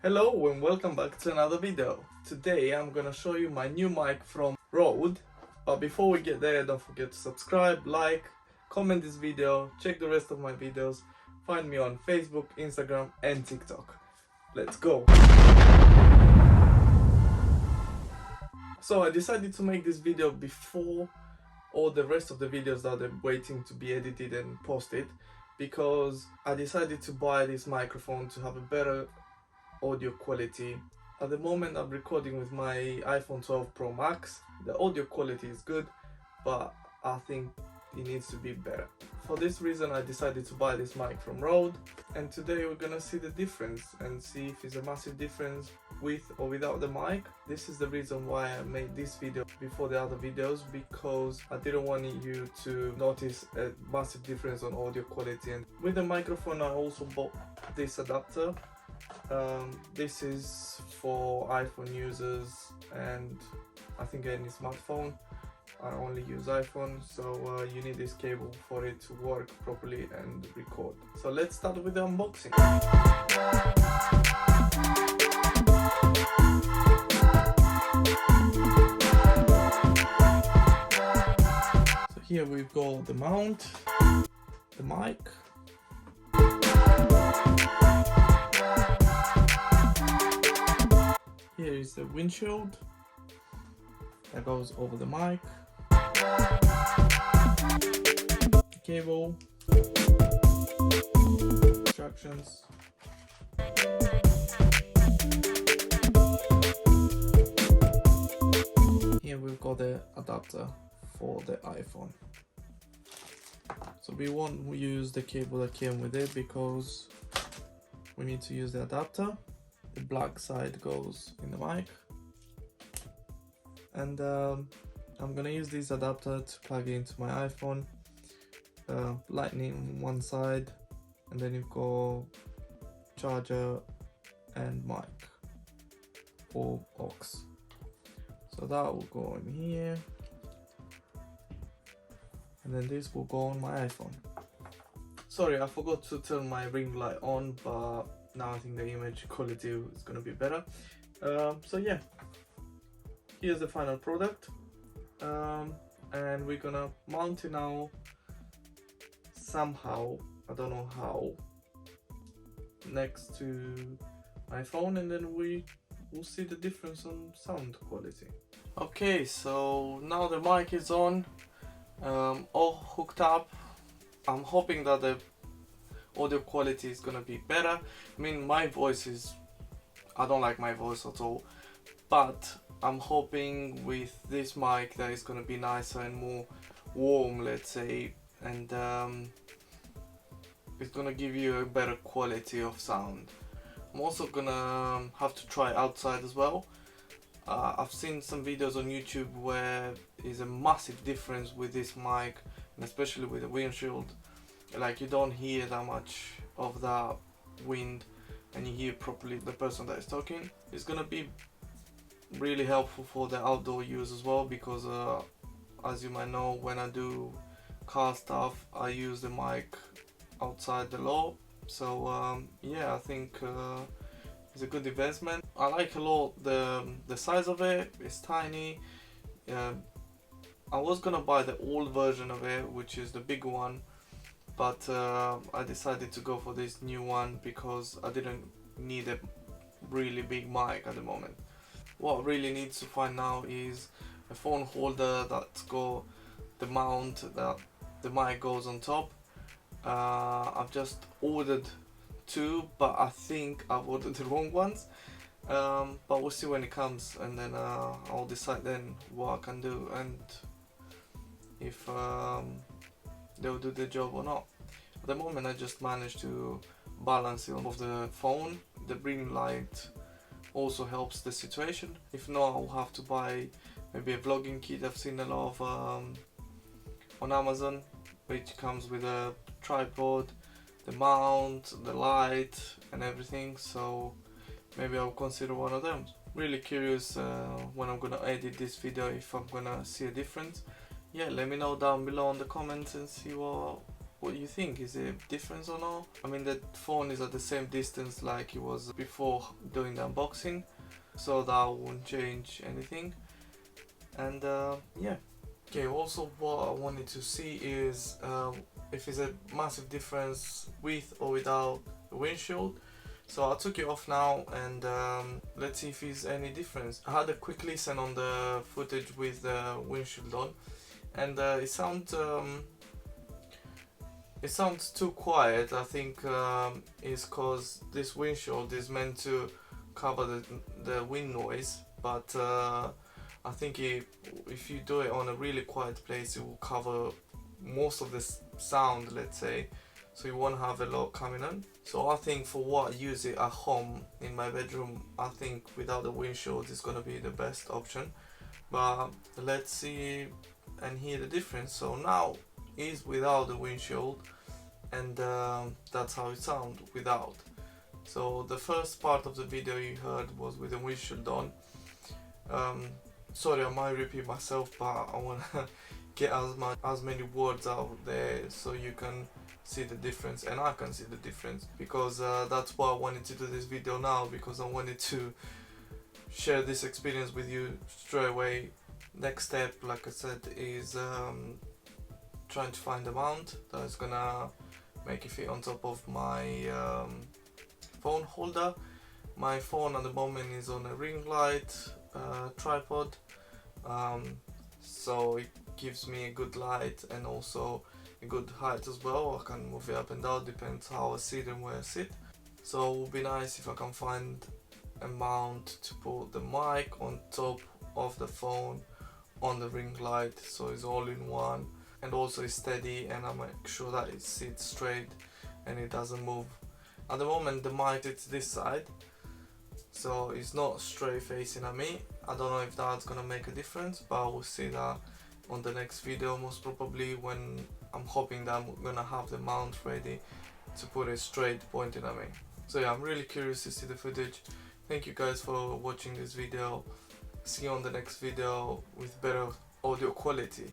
Hello and welcome back to another video. Today I'm gonna show you my new mic from Rode. But before we get there, don't forget to subscribe, like, comment this video, check the rest of my videos. Find me on Facebook, Instagram and TikTok. Let's go! So I decided to make this video before all the rest of the videos that are waiting to be edited and posted, because I decided to buy this microphone to have a better audio quality. At the moment I'm recording with my iPhone 12 Pro Max. The audio quality is good, but I think it needs to be better. For this reason I decided to buy this mic from Rode, and today we're gonna see the difference and see if it's a massive difference with or without the mic. This is the reason why I made this video before the other videos, because I didn't want you to notice a massive difference on audio quality. And with the microphone I also bought this adapter. This is for iPhone users and I think any smartphone. I only use iPhone, so you need this cable for it to work properly and record. So let's start with the unboxing. So here we've got the mount, the mic, here is the windshield that goes over the mic, cable, instructions, here we've got the adapter for the iPhone. So we won't use the cable that came with it because we need to use the adapter. The black side goes in the mic, and I'm gonna use this adapter to plug it into my iPhone. Lightning on one side, and then you've got charger and mic or aux. So that will go in here, and then this will go on my iPhone. Sorry, I forgot to turn my ring light on, but now I think the image quality is gonna be better. So yeah, here's the final product, and we're gonna mount it now somehow, I don't know how, next to my phone, and then we will see the difference on sound quality. Okay, so now the mic is on, all hooked up. I'm hoping that the audio quality is gonna be better. I mean, my voice is, I don't like my voice at all, but I'm hoping with this mic that it's gonna be nicer and more warm, let's say, and it's gonna give you a better quality of sound. I'm also gonna have to try outside as well. I've seen some videos on YouTube where there's a massive difference with this mic, and especially with the windshield. Like, you don't hear that much of that wind and you hear properly the person that is talking. It's gonna be really helpful for the outdoor use as well, because as you might know, when I do car stuff I use the mic outside the lot. So yeah, I think it's a good investment. I like a lot the size of it. It's tiny. I was gonna buy the old version of it, which is the big one, but I decided to go for this new one because I didn't need a really big mic at the moment. What I really need to find now is a phone holder that's got the mount that the mic goes on top. I've just ordered two, but I think I've ordered the wrong ones, but we'll see when it comes, and then I'll decide then what I can do and if they'll do the job or not. At the moment I just managed to balance it off the phone. The ring light also helps the situation. If not, I'll have to buy maybe a vlogging kit. I've seen a lot of on Amazon, which comes with a tripod, the mount, the light and everything, so maybe I'll consider one of them. Really curious when I'm gonna edit this video if I'm gonna see a difference. Yeah, let me know down below in the comments and see what what do you think? Is it difference or not? I mean, the phone is at the same distance like it was before doing the unboxing, so that won't change anything. And yeah. Okay, also what I wanted to see is if it's a massive difference with or without the windshield. So I took it off now, and let's see if there's any difference. I had a quick listen on the footage with the windshield on, and it sounds too quiet. I think it's because this windshield is meant to cover the wind noise, but I think if you do it on a really quiet place, it will cover most of the sound, let's say, so you won't have a lot coming in. So I think for what I use it at home in my bedroom, I think without the windshield is gonna be the best option. But let's see and hear the difference. So now is without the windshield, and that's how it sounds without. So the first part of the video you heard was with the windshield on. Sorry, I might repeat myself, but I want to get as many words out there so you can see the difference and I can see the difference, because that's why I wanted to do this video now, because I wanted to share this experience with you straight away. Next step, like I said, is trying to find a mount that's gonna make it fit on top of my phone holder. My phone at the moment is on a ring light tripod, so it gives me a good light and also a good height as well. I can move it up and down, depends how I sit and where I sit. So it would be nice if I can find a mount to put the mic on top of the phone on the ring light, so it's all in one, and also it's steady, and I make sure that it sits straight and it doesn't move. At the moment the mic is this side, so it's not straight facing at me. I don't know if that's gonna make a difference, but we'll see that on the next video, most probably, when I'm hoping that I'm gonna have the mount ready to put it straight pointing at me. So yeah, I'm really curious to see the footage. Thank you guys for watching this video. See you on the next video with better audio quality.